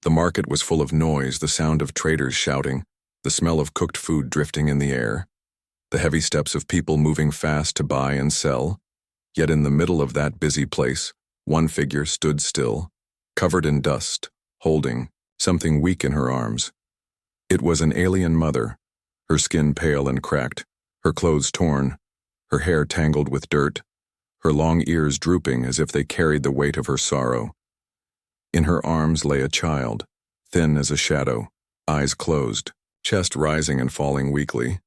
The market was full of noise, the sound of traders shouting, the smell of cooked food drifting in the air, the heavy steps of people moving fast to buy and sell. Yet in the middle of that busy place, one figure stood still, covered in dust, holding something weak in her arms. It was an alien mother, her skin pale and cracked, her clothes torn, her hair tangled with dirt, her long ears drooping as if they carried the weight of her sorrow. In her arms lay a child, thin as a shadow, eyes closed, chest rising and falling weakly.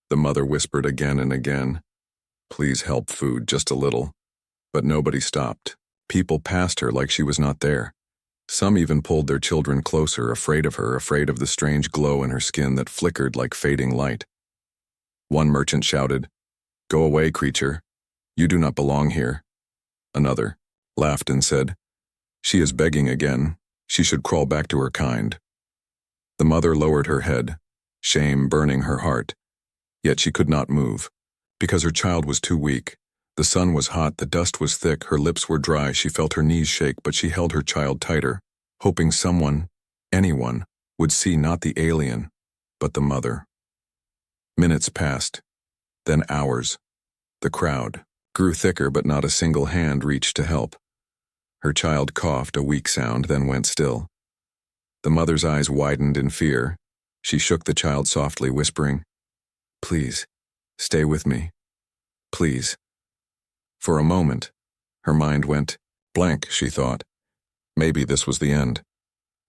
The mother whispered again and again, "Please help, food, just a little." But nobody stopped. People passed her like she was not there. Some even pulled their children closer, afraid of her, afraid of the strange glow in her skin that flickered like fading light. One merchant shouted, "Go away, creature. You do not belong here." Another laughed and said, "She is begging again. She should crawl back to her kind." The mother lowered her head, shame burning her heart. Yet she could not move, because her child was too weak. The sun was hot, the dust was thick, her lips were dry, she felt her knees shake, but she held her child tighter, hoping someone, anyone, would see not the alien, but the mother. Minutes passed, then hours. The crowd grew thicker, but not a single hand reached to help. Her child coughed, a weak sound, then went still. The mother's eyes widened in fear. She shook the child softly, whispering, "Please, stay with me. Please." For a moment, her mind went blank, she thought. Maybe this was the end.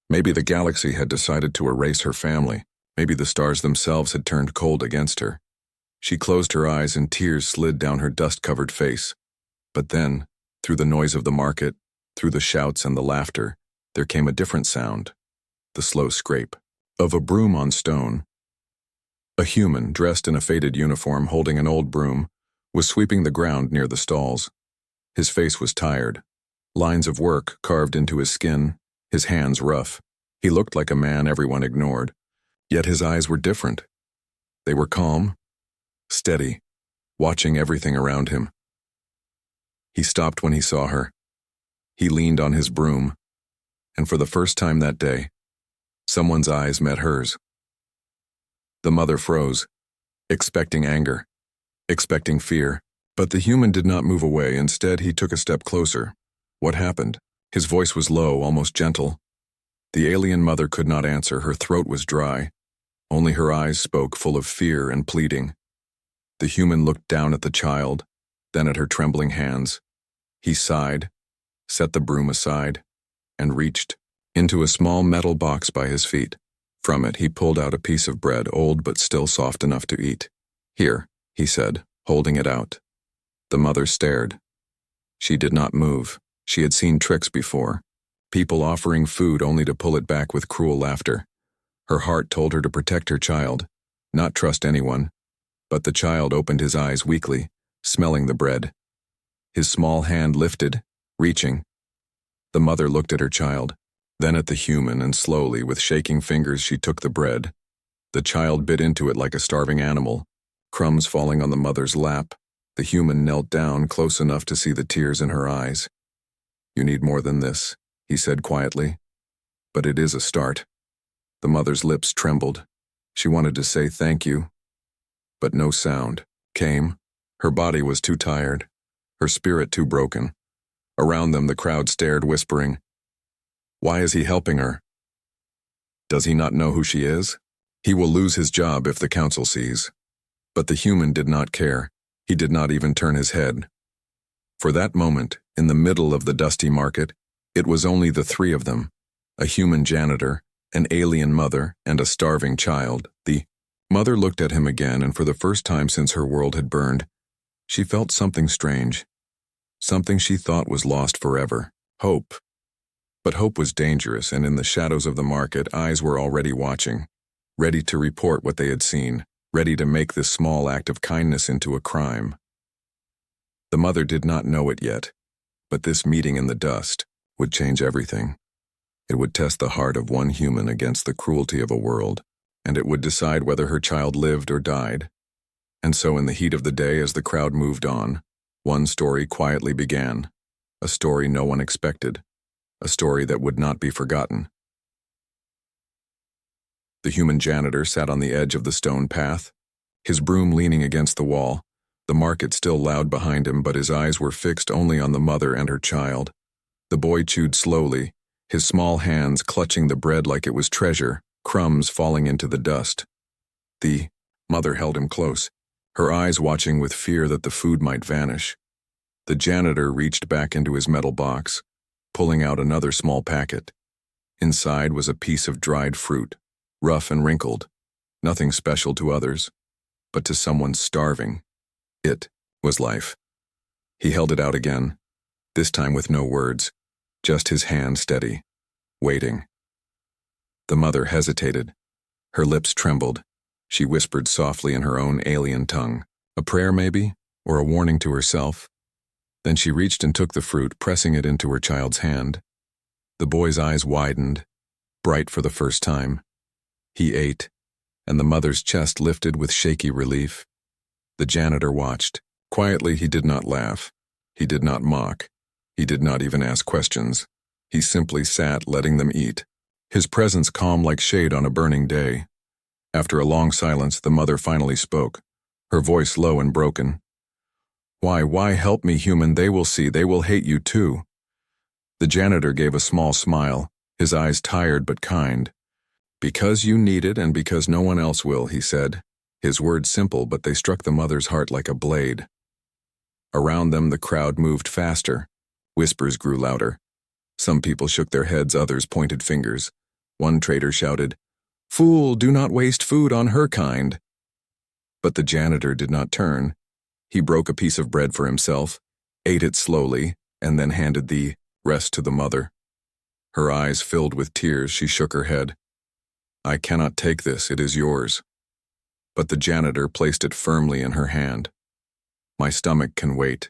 Maybe the galaxy had decided to erase her family. Maybe the stars themselves had turned cold against her. She closed her eyes and tears slid down her dust-covered face. But then, through the noise of the market, through the shouts and the laughter, there came a different sound, the slow scrape of a broom on stone. A human, dressed in a faded uniform, holding an old broom, was sweeping the ground near the stalls. His face was tired, lines of work carved into his skin, his hands rough. He looked like a man everyone ignored, yet his eyes were different. They were calm, steady, watching everything around him. He stopped when he saw her. He leaned on his broom, and for the first time that day, someone's eyes met hers. The mother froze, expecting anger, expecting fear, but the human did not move away. Instead, he took a step closer. What happened? His voice was low, almost gentle. The alien mother could not answer. Her throat was dry. Only her eyes spoke, full of fear and pleading. The human looked down at the child, then at her trembling hands. He sighed, set the broom aside, and reached into a small metal box by his feet. From it, he pulled out a piece of bread, old but still soft enough to eat. "Here," he said, holding it out. The mother stared. She did not move. She had seen tricks before, people offering food only to pull it back with cruel laughter. Her heart told her to protect her child, not trust anyone. But the child opened his eyes weakly, smelling the bread. His small hand lifted, reaching. The mother looked at her child, then at the human, and slowly, with shaking fingers, she took the bread. The child bit into it like a starving animal, crumbs falling on the mother's lap. The human knelt down, close enough to see the tears in her eyes. "You need more than this," he said quietly. "But it is a start." The mother's lips trembled. She wanted to say thank you, but no sound came. Her body was too tired, her spirit too broken. Around them, the crowd stared, whispering, "Why is he helping her? Does he not know who she is? He will lose his job if the council sees." But the human did not care. He did not even turn his head. For that moment, in the middle of the dusty market, it was only the three of them, a human janitor, an alien mother, and a starving child. The mother looked at him again, and for the first time since her world had burned, she felt something strange, something she thought was lost forever, hope. But hope was dangerous, and in the shadows of the market, eyes were already watching, ready to report what they had seen, ready to make this small act of kindness into a crime. The mother did not know it yet, but this meeting in the dust would change everything. It would test the heart of one human against the cruelty of a world, and it would decide whether her child lived or died. And so in the heat of the day, as the crowd moved on, one story quietly began, a story no one expected, a story that would not be forgotten. The human janitor sat on the edge of the stone path, his broom leaning against the wall, the market still loud behind him, but his eyes were fixed only on the mother and her child. The boy chewed slowly, his small hands clutching the bread like it was treasure, crumbs falling into the dust. The mother held him close, her eyes watching with fear that the food might vanish. The janitor reached back into his metal box, pulling out another small packet. Inside was a piece of dried fruit, rough and wrinkled, nothing special to others, but to someone starving. It was life. He held it out again, this time with no words, just his hand steady, waiting. The mother hesitated. Her lips trembled. She whispered softly in her own alien tongue. A prayer, maybe, or a warning to herself. Then she reached and took the fruit, pressing it into her child's hand. The boy's eyes widened, bright for the first time. He ate, and the mother's chest lifted with shaky relief. The janitor watched. Quietly, he did not laugh. He did not mock. He did not even ask questions. He simply sat, letting them eat, his presence calm like shade on a burning day. After a long silence, the mother finally spoke, her voice low and broken. Why help me, human? They will see. They will hate you too." The janitor gave a small smile, his eyes tired but kind. "Because you need it and because no one else will," he said. His words simple, but they struck the mother's heart like a blade. Around them, the crowd moved faster. Whispers grew louder. Some people shook their heads, others pointed fingers. One trader shouted, "Fool, do not waste food on her kind." But the janitor did not turn. He broke a piece of bread for himself, ate it slowly, and then handed the rest to the mother. Her eyes filled with tears, she shook her head. "I cannot take this, it is yours." But the janitor placed it firmly in her hand. "My stomach can wait.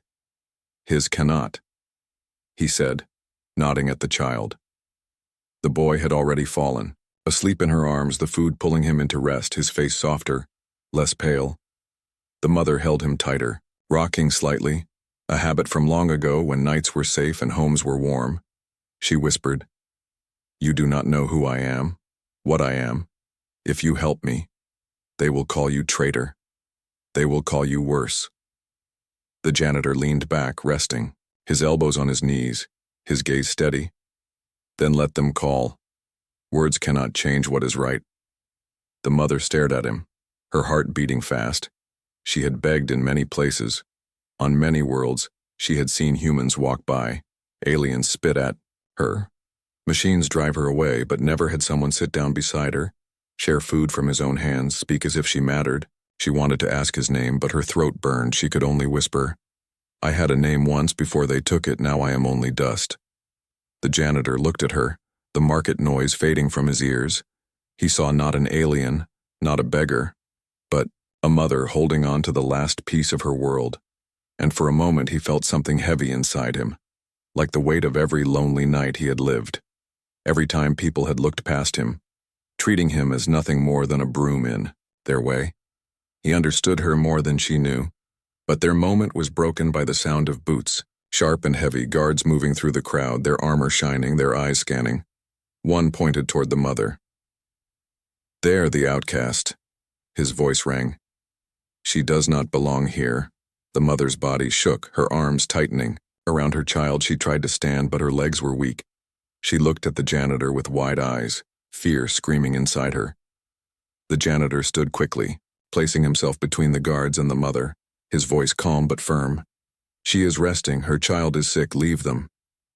His cannot," he said, nodding at the child. The boy had already fallen, asleep in her arms, the food pulling him into rest, his face softer, less pale. The mother held him tighter, rocking slightly, a habit from long ago when nights were safe and homes were warm. She whispered, "You do not know who I am, what I am. If you help me, they will call you traitor. They will call you worse." The janitor leaned back, resting, his elbows on his knees, his gaze steady. "Then let them call. Words cannot change what is right." The mother stared at him, her heart beating fast. She had begged in many places. On many worlds, she had seen humans walk by, aliens spit at her, machines drive her away, but never had someone sit down beside her, share food from his own hands, speak as if she mattered. She wanted to ask his name, but her throat burned. She could only whisper, "I had a name once before they took it, now I am only dust." The janitor looked at her, the market noise fading from his ears. He saw not an alien, not a beggar, but a mother holding on to the last piece of her world. And for a moment he felt something heavy inside him, like the weight of every lonely night he had lived. Every time people had looked past him, treating him as nothing more than a broom in their way. He understood her more than she knew, but their moment was broken by the sound of boots, sharp and heavy, guards moving through the crowd, their armor shining, their eyes scanning. One pointed toward the mother. "There, the outcast," his voice rang. "She does not belong here." The mother's body shook, her arms tightening. Around her child she tried to stand, but her legs were weak. She looked at the janitor with wide eyes, fear screaming inside her. The janitor stood quickly, placing himself between the guards and the mother, his voice calm but firm. "She is resting, her child is sick, leave them."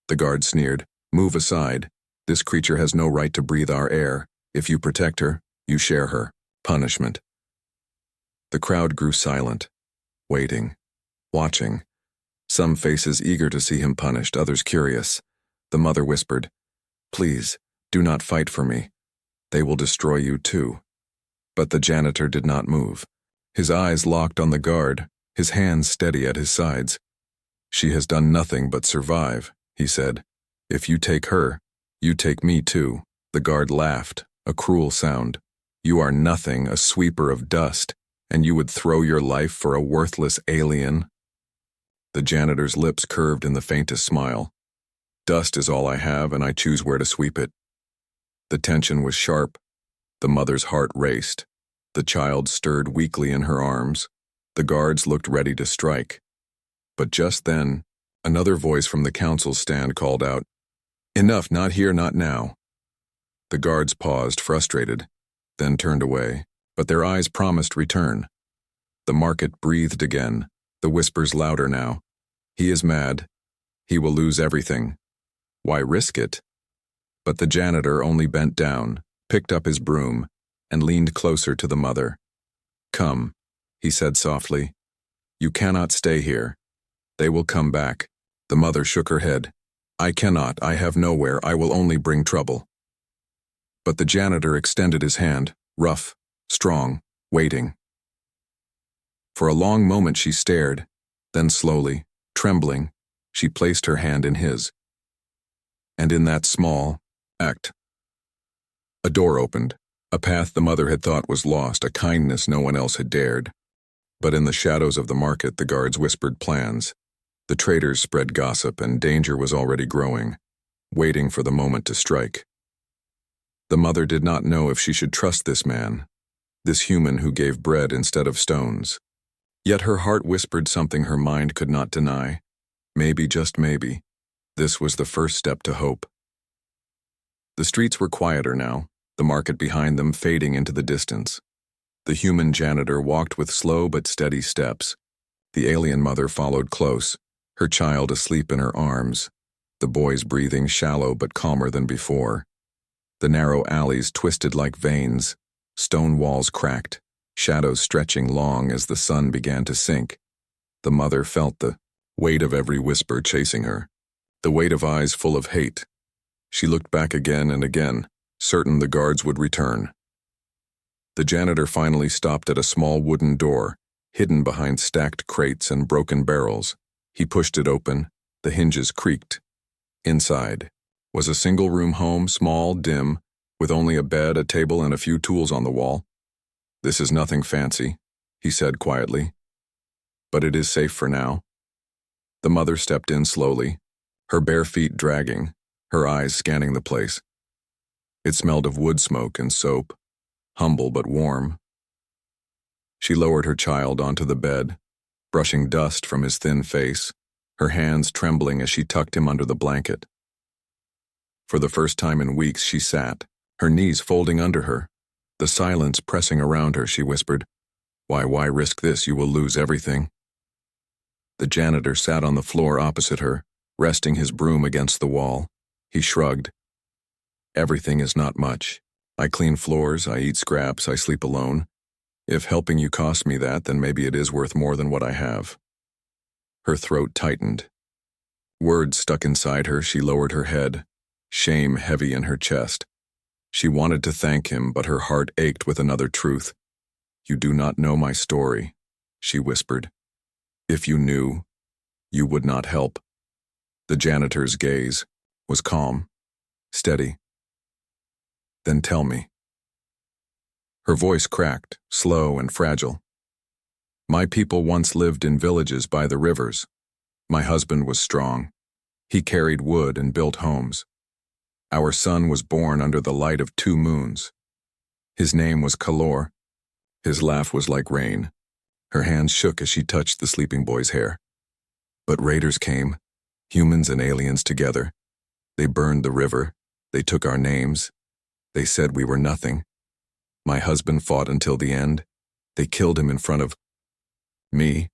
The guard sneered, "Move aside. This creature has no right to breathe our air. If you protect her, you share her punishment." The crowd grew silent, waiting, watching. Some faces eager to see him punished, others curious. The mother whispered, "Please, do not fight for me. They will destroy you too." But the janitor did not move. His eyes locked on the guard, his hands steady at his sides. "She has done nothing but survive," he said. "If you take her, you take me too." The guard laughed, a cruel sound. "You are nothing, a sweeper of dust, and you would throw your life for a worthless alien?" The janitor's lips curved in the faintest smile. "Dust is all I have, and I choose where to sweep it." The tension was sharp. The mother's heart raced. The child stirred weakly in her arms. The guards looked ready to strike. But just then, another voice from the council stand called out, "Enough, not here, not now." The guards paused, frustrated, then turned away, but their eyes promised return. The market breathed again, the whispers louder now. "He is mad. He will lose everything. Why risk it?" But the janitor only bent down, picked up his broom, and leaned closer to the mother. "Come," he said softly. "You cannot stay here. They will come back." The mother shook her head. "I cannot. I have nowhere. I will only bring trouble." But the janitor extended his hand, rough, strong, waiting. For a long moment she stared, then slowly, trembling, she placed her hand in his. And in that small act, a door opened, a path the mother had thought was lost, a kindness no one else had dared. But in the shadows of the market, the guards whispered plans. The traders spread gossip, and danger was already growing, waiting for the moment to strike. The mother did not know if she should trust this man, this human who gave bread instead of stones. Yet her heart whispered something her mind could not deny. Maybe, just maybe, this was the first step to hope. The streets were quieter now, the market behind them fading into the distance. The human janitor walked with slow but steady steps. The alien mother followed close, her child asleep in her arms, the boys breathing shallow but calmer than before. The narrow alleys twisted like veins, stone walls cracked, shadows stretching long as the sun began to sink. The mother felt the weight of every whisper chasing her, the weight of eyes full of hate. She looked back again and again, certain the guards would return. The janitor finally stopped at a small wooden door, hidden behind stacked crates and broken barrels. He pushed it open, the hinges creaked. Inside was a single-room home, small, dim, with only a bed, a table, and a few tools on the wall. "This is nothing fancy," he said quietly, "but it is safe for now." The mother stepped in slowly, her bare feet dragging, her eyes scanning the place. It smelled of wood smoke and soap, humble but warm. She lowered her child onto the bed, brushing dust from his thin face, her hands trembling as she tucked him under the blanket. For the first time in weeks she sat, her knees folding under her, the silence pressing around her. She whispered, Why risk this? You will lose everything." The janitor sat on the floor opposite her, resting his broom against the wall. He shrugged. "Everything is not much. I clean floors, I eat scraps, I sleep alone. If helping you costs me that, then maybe it is worth more than what I have." Her throat tightened. Words stuck inside her. She lowered her head, shame heavy in her chest. She wanted to thank him, but her heart ached with another truth. "You do not know my story," she whispered. "If you knew, you would not help." The janitor's gaze was calm, steady. "Then tell me." Her voice cracked, slow and fragile. "My people once lived in villages by the rivers. My husband was strong. He carried wood and built homes. Our son was born under the light of 2 moons. His name was Kalor. His laugh was like rain." Her hands shook as she touched the sleeping boy's hair. "But raiders came, humans and aliens together. They burned the river. They took our names. They said we were nothing. My husband fought until the end. They killed him in front of me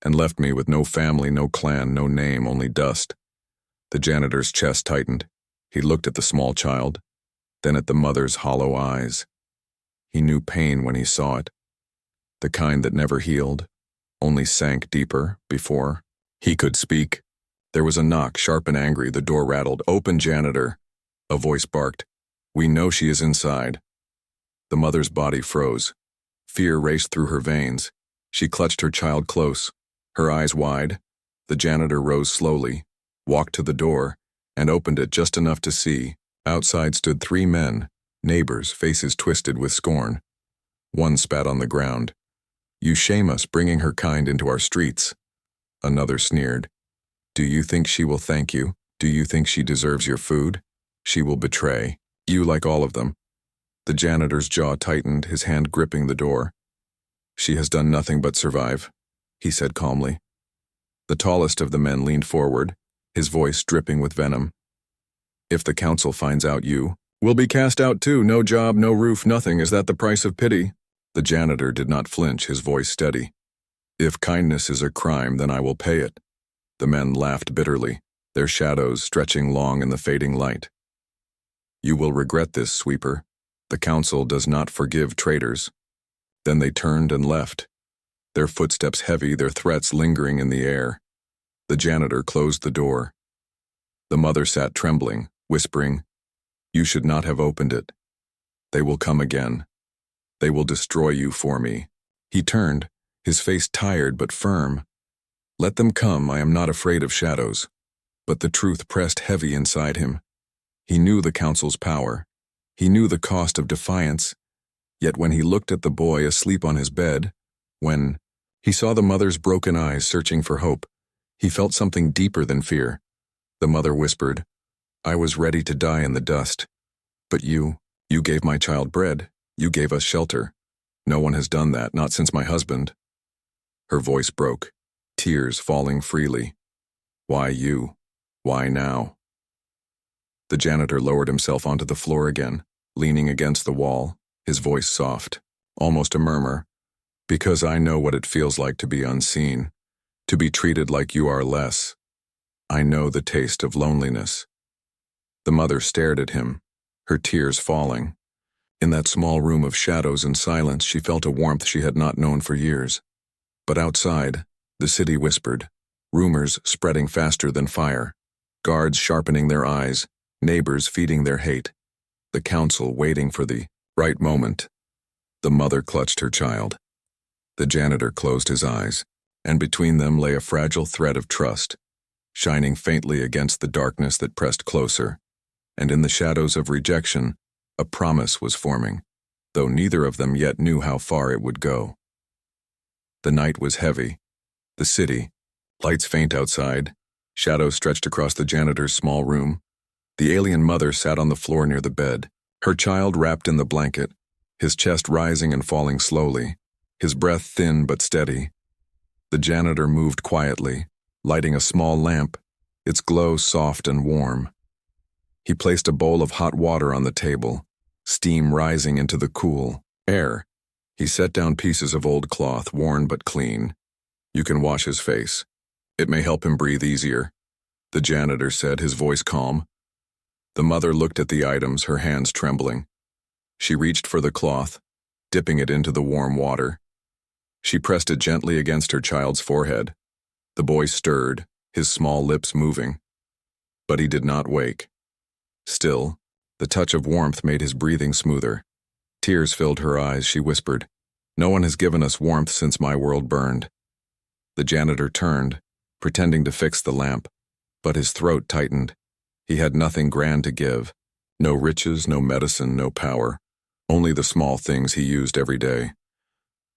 and left me with no family, no clan, no name, only dust." The janitor's chest tightened. He looked at the small child, then at the mother's hollow eyes. He knew pain when he saw it, the kind that never healed, only sank deeper before he could speak. There was a knock, sharp and angry. The door rattled. "Open, janitor," a voice barked. "We know she is inside." The mother's body froze. Fear raced through her veins. She clutched her child close, her eyes wide. The janitor rose slowly, walked to the door, and opened it just enough to see. Outside stood 3 men, neighbors, faces twisted with scorn. One spat on the ground. "You shame us, bringing her kind into our streets." Another sneered. "Do you think she will thank you? Do you think she deserves your food? She will betray you like all of them." The janitor's jaw tightened, his hand gripping the door. "She has done nothing but survive," he said calmly. The tallest of the men leaned forward, his voice dripping with venom. "If the council finds out you will be cast out too. No job, no roof, nothing. Is that the price of pity?" The janitor did not flinch, his voice steady. "If kindness is a crime, then I will pay it." The men laughed bitterly, their shadows stretching long in the fading light. "You will regret this, sweeper. The council does not forgive traitors." Then they turned and left, their footsteps heavy, their threats lingering in the air. The janitor closed the door. The mother sat trembling, whispering, "You should not have opened it. They will come again. They will destroy you for me." He turned, his face tired but firm. "Let them come, I am not afraid of shadows." But the truth pressed heavy inside him. He knew the council's power. He knew the cost of defiance. Yet when he looked at the boy asleep on his bed, when he saw the mother's broken eyes searching for hope, he felt something deeper than fear. The mother whispered, "I was ready to die in the dust. But you gave my child bread. You gave us shelter. No one has done that, not since my husband." Her voice broke, tears falling freely. "Why you? Why now?" The janitor lowered himself onto the floor again, leaning against the wall, his voice soft, almost a murmur. "Because I know what it feels like to be unseen, to be treated like you are less. I know the taste of loneliness." The mother stared at him, her tears falling. In that small room of shadows and silence, she felt a warmth she had not known for years. But outside, the city whispered, rumors spreading faster than fire, guards sharpening their eyes, neighbors feeding their hate, the council waiting for the right moment. The mother clutched her child. The janitor closed his eyes, and between them lay a fragile thread of trust, shining faintly against the darkness that pressed closer. And in the shadows of rejection, a promise was forming, though neither of them yet knew how far it would go. The night was heavy. The city, lights faint outside, shadows stretched across the janitor's small room. The alien mother sat on the floor near the bed, her child wrapped in the blanket, his chest rising and falling slowly, his breath thin but steady. The janitor moved quietly, lighting a small lamp, its glow soft and warm. He placed a bowl of hot water on the table, steam rising into the cool air. He set down pieces of old cloth, worn but clean. "You can wash his face. It may help him breathe easier," the janitor said, his voice calm. The mother looked at the items, her hands trembling. She reached for the cloth, dipping it into the warm water. She pressed it gently against her child's forehead. The boy stirred, his small lips moving. But he did not wake. Still, the touch of warmth made his breathing smoother. Tears filled her eyes, she whispered, "No one has given us warmth since my world burned." The janitor turned, pretending to fix the lamp, but his throat tightened. He had nothing grand to give. No riches, no medicine, no power. Only the small things he used every day.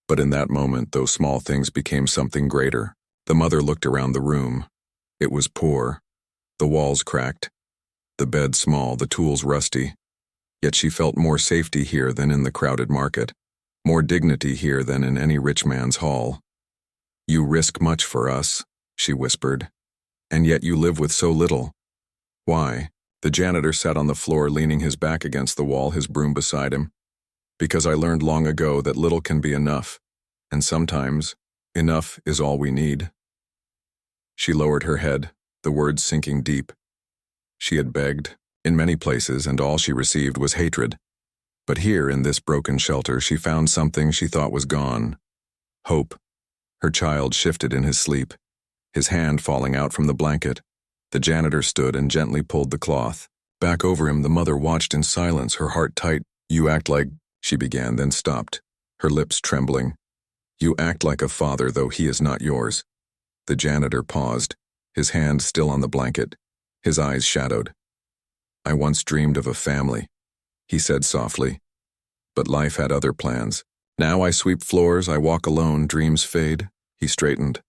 But in that moment, those small things became something greater. The mother looked around the room. It was poor. The walls cracked. The bed small, the tools rusty. Yet she felt more safety here than in the crowded market. More dignity here than in any rich man's hall. "You risk much for us," she whispered. "And yet you live with so little." "Why?" The janitor sat on the floor, leaning his back against the wall, his broom beside him. "Because I learned long ago that little can be enough, and sometimes enough is all we need." She lowered her head, the words sinking deep. She had begged, in many places, and all she received was hatred. But here, in this broken shelter, she found something she thought was gone. Hope. Her child shifted in his sleep, his hand falling out from the blanket. The janitor stood and gently pulled the cloth. Back over him, the mother watched in silence, her heart tight. "You act like," she began, then stopped, her lips trembling. "You act like a father, though he is not yours." The janitor paused, his hand still on the blanket, his eyes shadowed. "I once dreamed of a family," he said softly. "But life had other plans. Now I sweep floors, I walk alone, dreams fade." He straightened.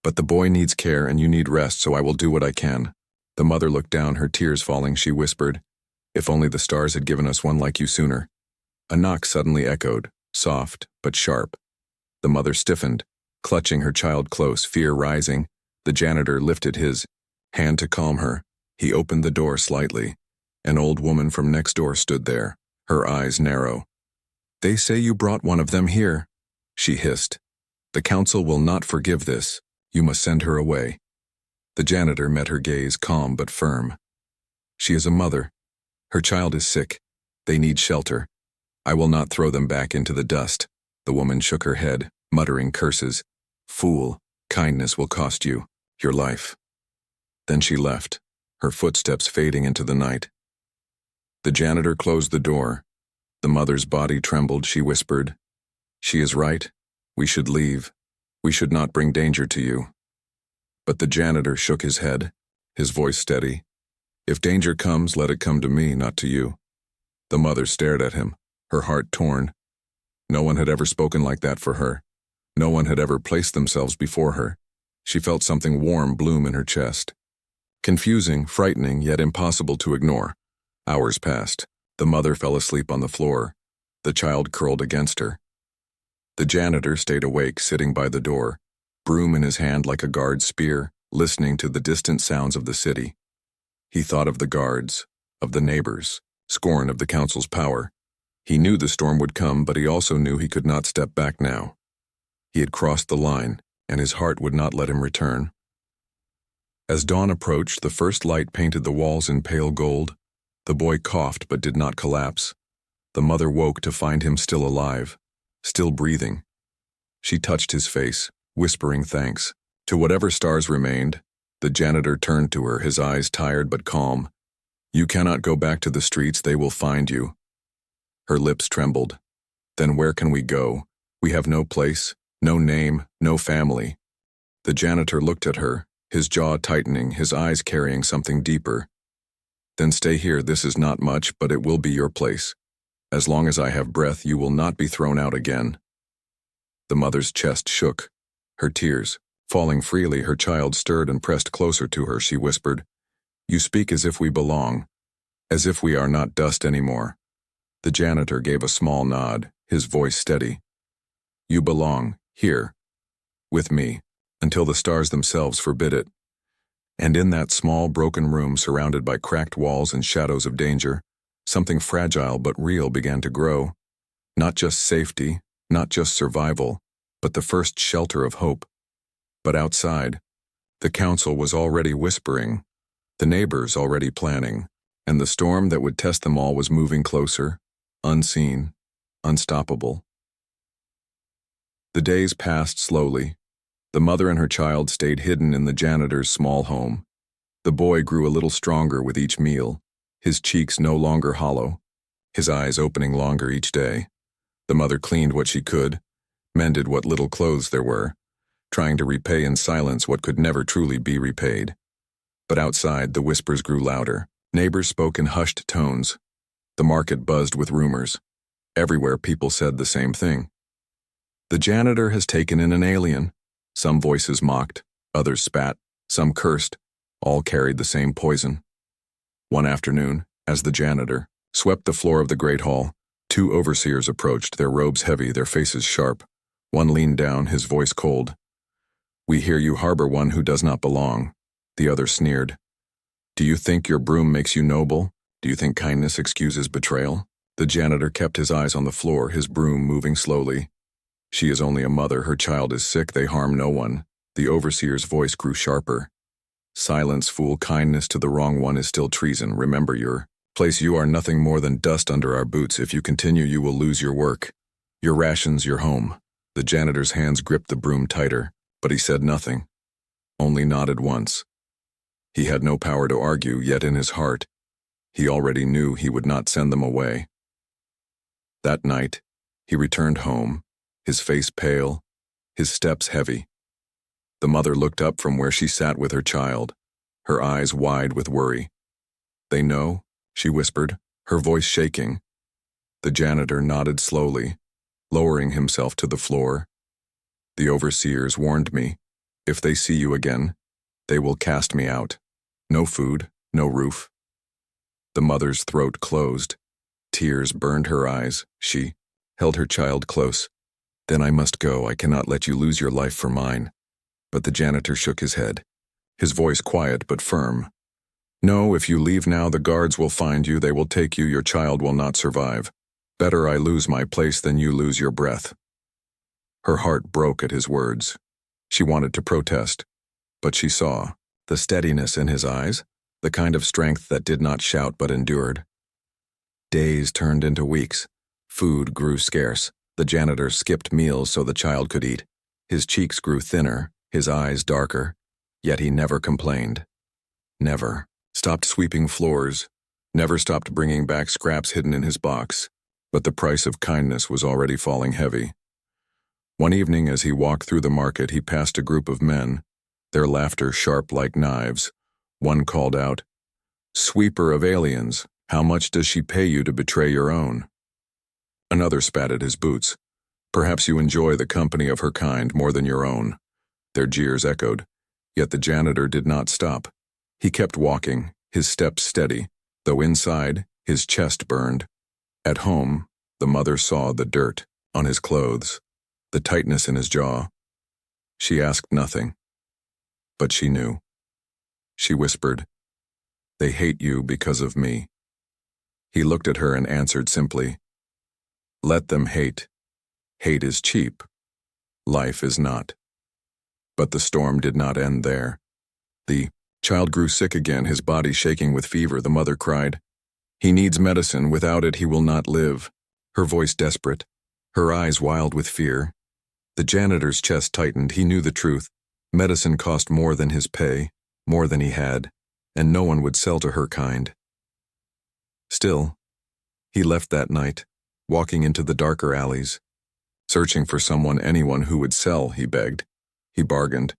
"But the boy needs care and you need rest, so I will do what I can." The mother looked down, her tears falling. She whispered, "If only the stars had given us one like you sooner." A knock suddenly echoed, soft but sharp. The mother stiffened, clutching her child close, fear rising. The janitor lifted his hand to calm her. He opened the door slightly. An old woman from next door stood there, her eyes narrow. "They say you brought one of them here," she hissed. "The council will not forgive this. You must send her away." The janitor met her gaze, calm but firm. "She is a mother. Her child is sick. They need shelter. I will not throw them back into the dust." The woman shook her head, muttering curses. "Fool, kindness will cost you your life." Then she left, her footsteps fading into the night. The janitor closed the door. The mother's body trembled. She whispered, "She is right. We should leave. We should not bring danger to you." But the janitor shook his head, his voice steady. "If danger comes, let it come to me, not to you." The mother stared at him, her heart torn. No one had ever spoken like that for her. No one had ever placed themselves before her. She felt something warm bloom in her chest. Confusing, frightening, yet impossible to ignore. Hours passed. The mother fell asleep on the floor. The child curled against her. The janitor stayed awake, sitting by the door, broom in his hand like a guard's spear, listening to the distant sounds of the city. He thought of the guards, of the neighbors, scorn of the council's power. He knew the storm would come, but he also knew he could not step back now. He had crossed the line, and his heart would not let him return. As dawn approached, the first light painted the walls in pale gold. The boy coughed but did not collapse. The mother woke to find him still alive, still breathing. She touched his face, whispering thanks. To whatever stars remained, the janitor turned to her, his eyes tired but calm. "You cannot go back to the streets, they will find you." Her lips trembled. "Then where can we go? We have no place, no name, no family." The janitor looked at her, his jaw tightening, his eyes carrying something deeper. "Then stay here. This is not much, but it will be your place. As long as I have breath, you will not be thrown out again." The mother's chest shook, her tears falling freely. Her child stirred and pressed closer to her. She whispered, "You speak as if we belong, as if we are not dust anymore." The janitor gave a small nod, his voice steady. "You belong, here, with me, until the stars themselves forbid it." And in that small, broken room, surrounded by cracked walls and shadows of danger, something fragile but real began to grow. Not just safety, not just survival, but the first shelter of hope. But outside, the council was already whispering, the neighbors already planning, and the storm that would test them all was moving closer, unseen, unstoppable. The days passed slowly. The mother and her child stayed hidden in the janitor's small home. The boy grew a little stronger with each meal, his cheeks no longer hollow, his eyes opening longer each day. The mother cleaned what she could, mended what little clothes there were, trying to repay in silence what could never truly be repaid. But outside, the whispers grew louder. Neighbors spoke in hushed tones. The market buzzed with rumors. Everywhere people said the same thing. "The janitor has taken in an alien." Some voices mocked, others spat, some cursed. All carried the same poison. One afternoon, as the janitor swept the floor of the great hall, two overseers approached, their robes heavy, their faces sharp. One leaned down, his voice cold. "We hear you harbor one who does not belong." The other sneered. "Do you think your broom makes you noble? Do you think kindness excuses betrayal?" The janitor kept his eyes on the floor, his broom moving slowly. "She is only a mother, her child is sick, they harm no one." The overseer's voice grew sharper. "Silence, fool, kindness to the wrong one is still treason. Remember your place. You are nothing more than dust under our boots. If you continue, you will lose your work, your rations, your home." The janitor's hands gripped the broom tighter, but he said nothing, only nodded once. He had no power to argue, yet in his heart, he already knew he would not send them away. That night, he returned home, his face pale, his steps heavy. The mother looked up from where she sat with her child, her eyes wide with worry. "They know?" she whispered, her voice shaking. The janitor nodded slowly, lowering himself to the floor. "The overseers warned me. If they see you again, they will cast me out. No food, no roof." The mother's throat closed. Tears burned her eyes. She held her child close. "Then I must go. I cannot let you lose your life for mine." But the janitor shook his head, his voice quiet but firm. "No, if you leave now, the guards will find you. They will take you. Your child will not survive. Better I lose my place than you lose your breath." Her heart broke at his words. She wanted to protest, but she saw the steadiness in his eyes, the kind of strength that did not shout but endured. Days turned into weeks. Food grew scarce. The janitor skipped meals so the child could eat. His cheeks grew thinner, his eyes darker, yet he never complained. Never stopped sweeping floors, never stopped bringing back scraps hidden in his box. But the price of kindness was already falling heavy. One evening as he walked through the market, he passed a group of men, their laughter sharp like knives. One called out, "Sweeper of aliens, how much does she pay you to betray your own?" Another spat at his boots. "Perhaps you enjoy the company of her kind more than your own." Their jeers echoed, yet the janitor did not stop. He kept walking, his steps steady, though inside, his chest burned. At home, the mother saw the dirt on his clothes, the tightness in his jaw. She asked nothing, but she knew. She whispered, "They hate you because of me." He looked at her and answered simply, "Let them hate. Hate is cheap. Life is not." But the storm did not end there. The child grew sick again, his body shaking with fever. The mother cried, "He needs medicine. Without it, he will not live." Her voice desperate, her eyes wild with fear. The janitor's chest tightened. He knew the truth. Medicine cost more than his pay, more than he had, and no one would sell to her kind. Still, he left that night, walking into the darker alleys, searching for anyone who would sell, he begged. He bargained.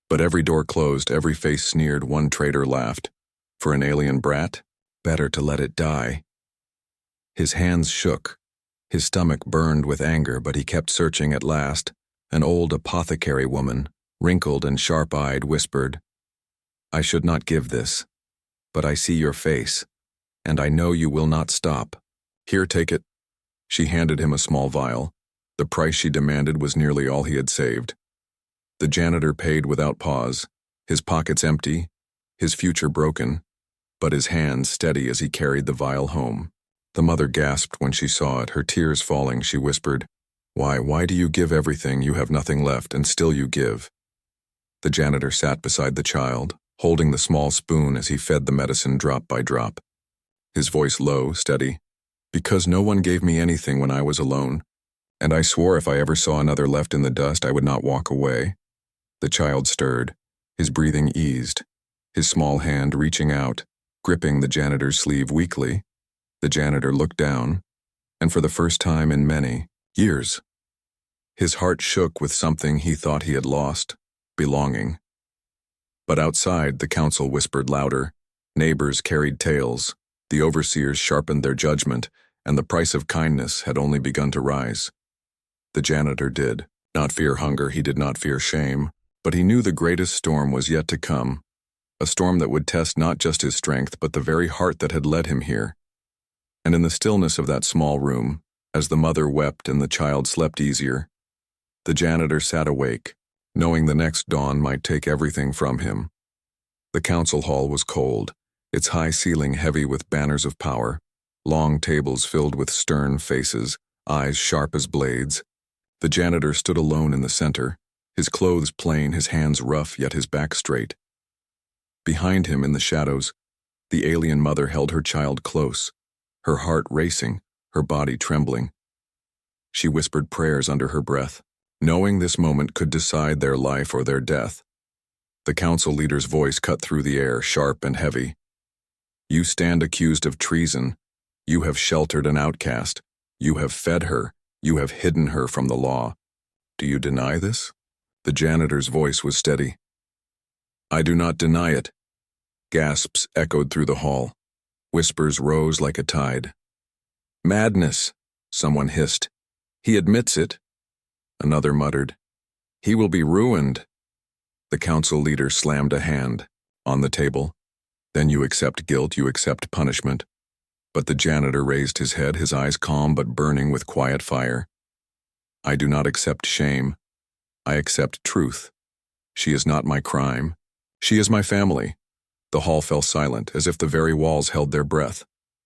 But every door closed, every face sneered. One trader laughed. For an alien brat? Better to let it die. His hands shook. His stomach burned with anger, but he kept searching. At last, an old apothecary woman, wrinkled and sharp-eyed, whispered, "I should not give this, but I see your face, and I know you will not stop. Here, take it." She handed him a small vial. The price she demanded was nearly all he had saved. The janitor paid without pause, his pockets empty, his future broken, but his hands steady as he carried the vial home. The mother gasped when she saw it, her tears falling. She whispered, Why do you give everything? You have nothing left, and still you give." The janitor sat beside the child, holding the small spoon as he fed the medicine drop by drop. His voice low, steady, "Because no one gave me anything when I was alone, and I swore if I ever saw another left in the dust, I would not walk away." The child stirred, his breathing eased, his small hand reaching out, gripping the janitor's sleeve weakly. The janitor looked down, and for the first time in many years, his heart shook with something he thought he had lost, belonging. But outside, the council whispered louder, neighbors carried tales, the overseers sharpened their judgment, and the price of kindness had only begun to rise. The janitor did not fear hunger, he did not fear shame, but he knew the greatest storm was yet to come, a storm that would test not just his strength but the very heart that had led him here. And in the stillness of that small room, as the mother wept and the child slept easier, the janitor sat awake, knowing the next dawn might take everything from him. The council hall was cold, its high ceiling heavy with banners of power, long tables filled with stern faces, eyes sharp as blades. The janitor stood alone in the center, his clothes plain, his hands rough, yet his back straight. Behind him in the shadows, the alien mother held her child close, her heart racing, her body trembling. She whispered prayers under her breath, knowing this moment could decide their life or their death. The council leader's voice cut through the air, sharp and heavy. "You stand accused of treason. You have sheltered an outcast. You have fed her. You have hidden her from the law. Do you deny this?" The janitor's voice was steady. "I do not deny it." Gasps echoed through the hall. Whispers rose like a tide. "Madness," someone hissed. "He admits it." Another muttered, "He will be ruined." The council leader slammed a hand on the table. "Then you accept guilt, you accept punishment. But the janitor raised his head, his eyes calm but burning with quiet fire. I do not accept shame. I accept truth. She is not my crime. She is my family. The hall fell silent, as if the very walls held their breath.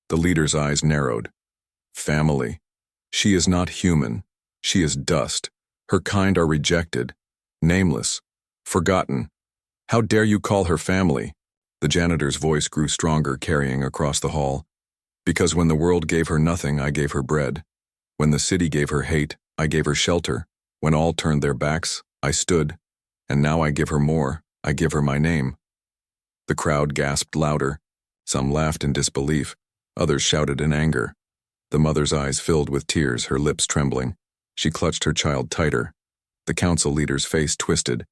The leader's eyes narrowed. Family. She is not human. She is dust. Her kind are rejected, nameless, forgotten. How dare you call her family? The janitor's voice grew stronger, carrying across the hall. Because when the world gave her nothing, I gave her bread. When the city gave her hate, I gave her shelter. When all turned their backs, I stood. And now I give her more. I give her my name. The crowd gasped louder. Some laughed in disbelief. Others shouted in anger. The mother's eyes filled with tears, her lips trembling. She clutched her child tighter. The council leader's face twisted.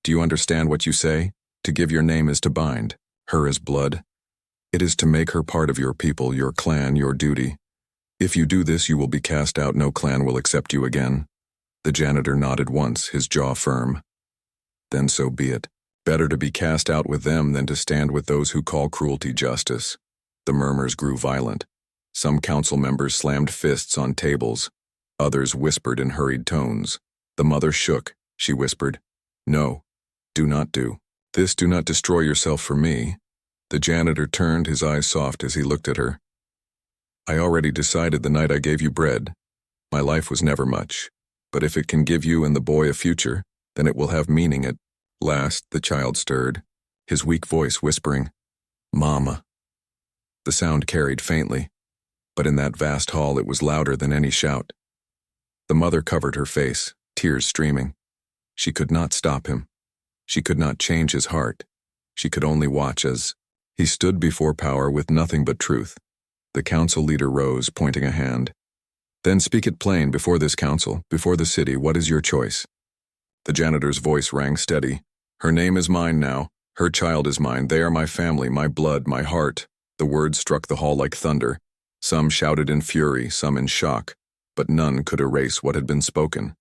Do you understand what you say? To give your name is to bind her as blood. It is to make her part of your people, your clan, your duty. If you do this, you will be cast out. No clan will accept you again. The janitor nodded once, his jaw firm. Then so be it. Better to be cast out with them than to stand with those who call cruelty justice. The murmurs grew violent. Some council members slammed fists on tables. Others whispered in hurried tones. The mother shook. She whispered, No, do not do this. Do not destroy yourself for me. The janitor turned, his eyes soft as he looked at her. I already decided the night I gave you bread. My life was never much. But if it can give you and the boy a future, then it will have meaning. At last, the child stirred, his weak voice whispering, Mama. The sound carried faintly, but in that vast hall it was louder than any shout. The mother covered her face, tears streaming. She could not stop him. She could not change his heart. She could only watch as he stood before power with nothing but truth. The council leader rose, pointing a hand. Then speak it plain before this council, before the city. What is your choice? The janitor's voice rang steady. Her name is mine now. Her child is mine. They are my family, my blood, my heart. The words struck the hall like thunder. Some shouted in fury, some in shock, but none could erase what had been spoken.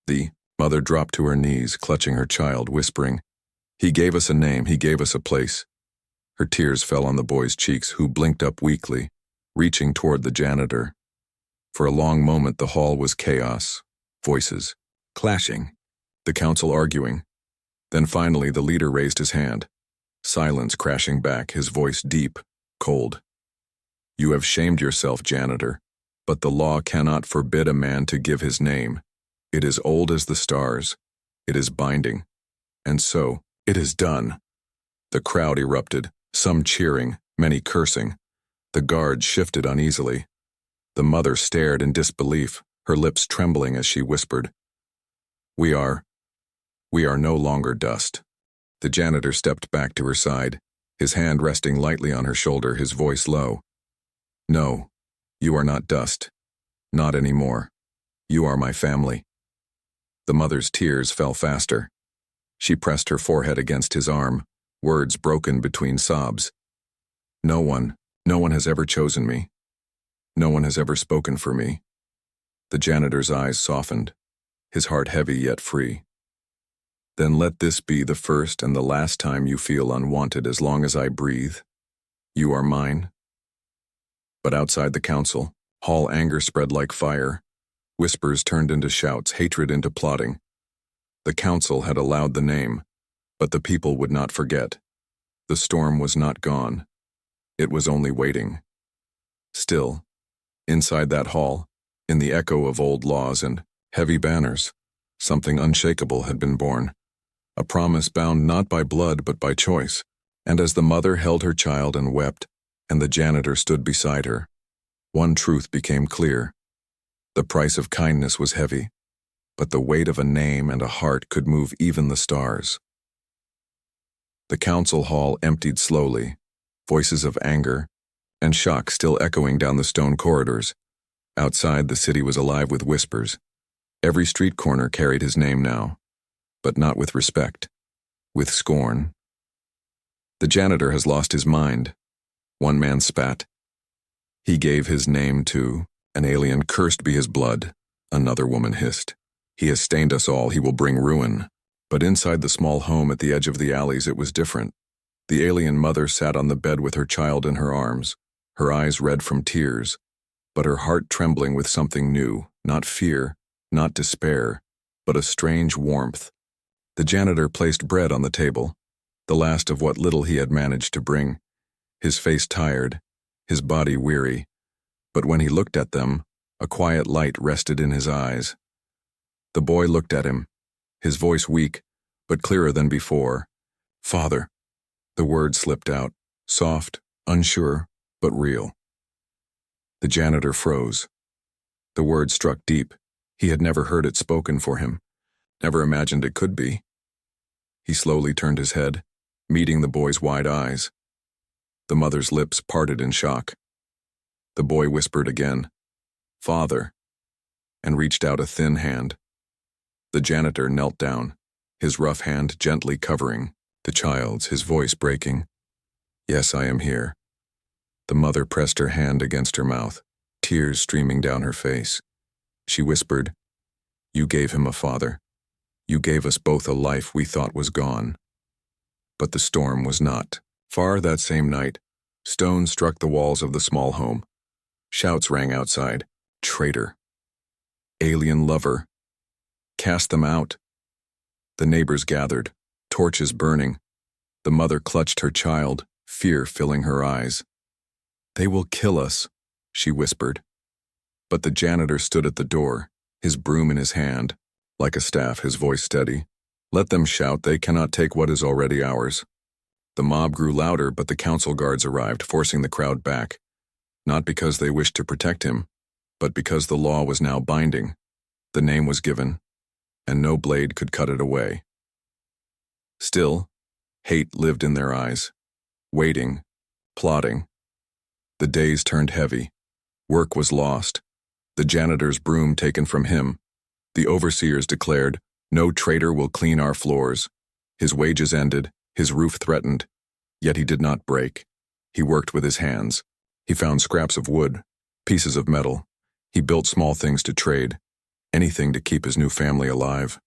The mother dropped to her knees, clutching her child, whispering, He gave us a name, he gave us a place. Her tears fell on the boy's cheeks, who blinked up weakly, reaching toward the janitor. For a long moment the hall was chaos, voices clashing, the council arguing. Then finally the leader raised his hand, silence crashing back, his voice deep, cold. You have shamed yourself, janitor, but the law cannot forbid a man to give his name. It is old as the stars. It is binding. And so, it is done. The crowd erupted, some cheering, many cursing. The guards shifted uneasily. The mother stared in disbelief, her lips trembling as she whispered, We are no longer dust. The janitor stepped back to her side, his hand resting lightly on her shoulder, his voice low. No, you are not dust. Not anymore. You are my family. The mother's tears fell faster. She pressed her forehead against his arm, words broken between sobs. No one has ever chosen me. No one has ever spoken for me. The janitor's eyes softened, his heart heavy yet free. Then let this be the first and the last time you feel unwanted as long as I breathe. You are mine. But outside the council, hall anger spread like fire. Whispers turned into shouts, hatred into plotting. The council had allowed the name, but the people would not forget. The storm was not gone. It was only waiting. Still, inside that hall, in the echo of old laws and heavy banners, something unshakable had been born. A promise bound not by blood but by choice. And as the mother held her child and wept, and the janitor stood beside her, one truth became clear. The price of kindness was heavy, but the weight of a name and a heart could move even the stars. The council hall emptied slowly, voices of anger and shock still echoing down the stone corridors. Outside, the city was alive with whispers. Every street corner carried his name now, but not with respect, with scorn. The janitor has lost his mind, one man spat. He gave his name to an alien, cursed be his blood, another woman hissed. He has stained us all, he will bring ruin. But inside the small home at the edge of the alleys it was different. The alien mother sat on the bed with her child in her arms, her eyes red from tears, but her heart trembling with something new, not fear, not despair, but a strange warmth. The janitor placed bread on the table, the last of what little he had managed to bring, his face tired, his body weary, but when he looked at them, a quiet light rested in his eyes. The boy looked at him, his voice weak, but clearer than before. "Father." The word slipped out, soft, unsure, but real. The janitor froze. The word struck deep. He had never heard it spoken for him, never imagined it could be. He slowly turned his head, meeting the boy's wide eyes. The mother's lips parted in shock. The boy whispered again, "Father," and reached out a thin hand. The janitor knelt down, his rough hand gently covering the child's, his voice breaking. "Yes, I am here." The mother pressed her hand against her mouth, tears streaming down her face. She whispered, "You gave him a father. You gave us both a life we thought was gone." But the storm was not. Far that same night, stones struck the walls of the small home. Shouts rang outside. "Traitor! Alien lover! Cast them out!" The neighbors gathered, torches burning. The mother clutched her child, fear filling her eyes. "They will kill us," she whispered. But the janitor stood at the door, his broom in his hand, like a staff, his voice steady. "Let them shout, they cannot take what is already ours." The mob grew louder, but the council guards arrived, forcing the crowd back, not because they wished to protect him, but because the law was now binding. The name was given, and no blade could cut it away. Still, hate lived in their eyes, waiting, plotting. The days turned heavy. Work was lost. The janitor's broom taken from him. The overseers declared, "No traitor will clean our floors." His wages ended, his roof threatened. Yet he did not break. He worked with his hands. He found scraps of wood, pieces of metal. He built small things to trade, anything to keep his new family alive.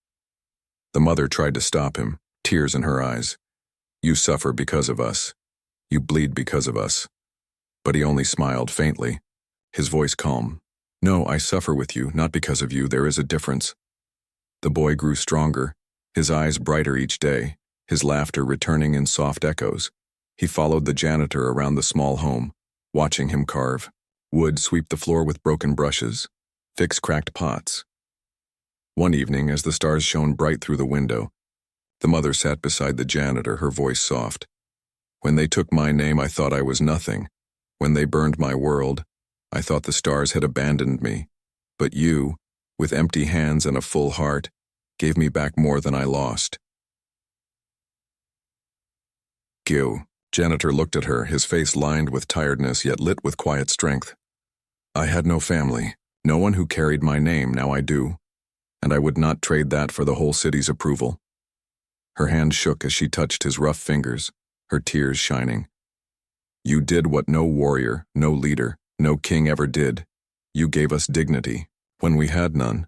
The mother tried to stop him, tears in her eyes. "You suffer because of us. You bleed because of us." But he only smiled faintly, his voice calm. "No, I suffer with you, not because of you. There is a difference." The boy grew stronger, his eyes brighter each day, his laughter returning in soft echoes. He followed the janitor around the small home, watching him carve wood, sweep the floor with broken brushes, fix cracked pots. One evening, as the stars shone bright through the window, the mother sat beside the janitor, her voice soft. "When they took my name, I thought I was nothing. When they burned my world, I thought the stars had abandoned me. But you, with empty hands and a full heart, gave me back more than I lost." Gil. Janitor looked at her, his face lined with tiredness yet lit with quiet strength. "I had no family, no one who carried my name, now I do. And I would not trade that for the whole city's approval." Her hand shook as she touched his rough fingers, her tears shining. "You did what no warrior, no leader, no king ever did. You gave us dignity, when we had none."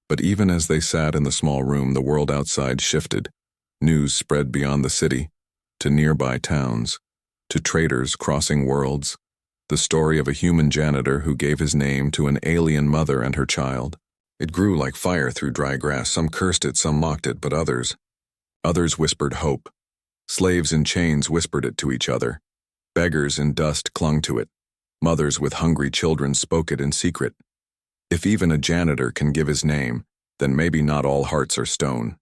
But even as they sat in the small room, the world outside shifted. News spread beyond the city, to nearby towns, to traders crossing worlds. The story of a human janitor who gave his name to an alien mother and her child. It grew like fire through dry grass. Some cursed it, some mocked it, but others whispered hope. Slaves in chains whispered it to each other. Beggars in dust clung to it. Mothers with hungry children spoke it in secret. If even a janitor can give his name, then maybe not all hearts are stone.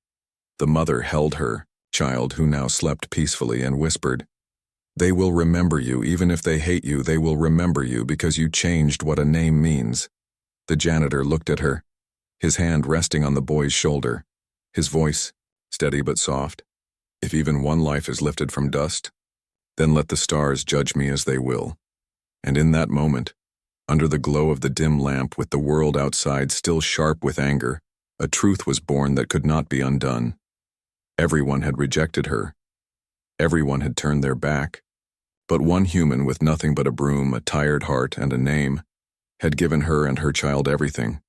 The mother held her child, who now slept peacefully, and whispered, "They will remember you. Even if they hate you, they will remember you because you changed what a name means." The janitor looked at her, his hand resting on the boy's shoulder, his voice steady but soft. "If even one life is lifted from dust, then let the stars judge me as they will." And in that moment, under the glow of the dim lamp, with the world outside still sharp with anger, a truth was born that could not be undone. Everyone had rejected her. Everyone had turned their back. But one human with nothing but a broom, a tired heart, and a name, had given her and her child everything.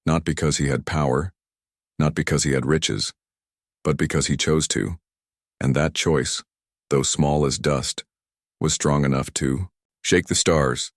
Not because he had power, not because he had riches, but because he chose to. And that choice, though small as dust, was strong enough to Shake the stars.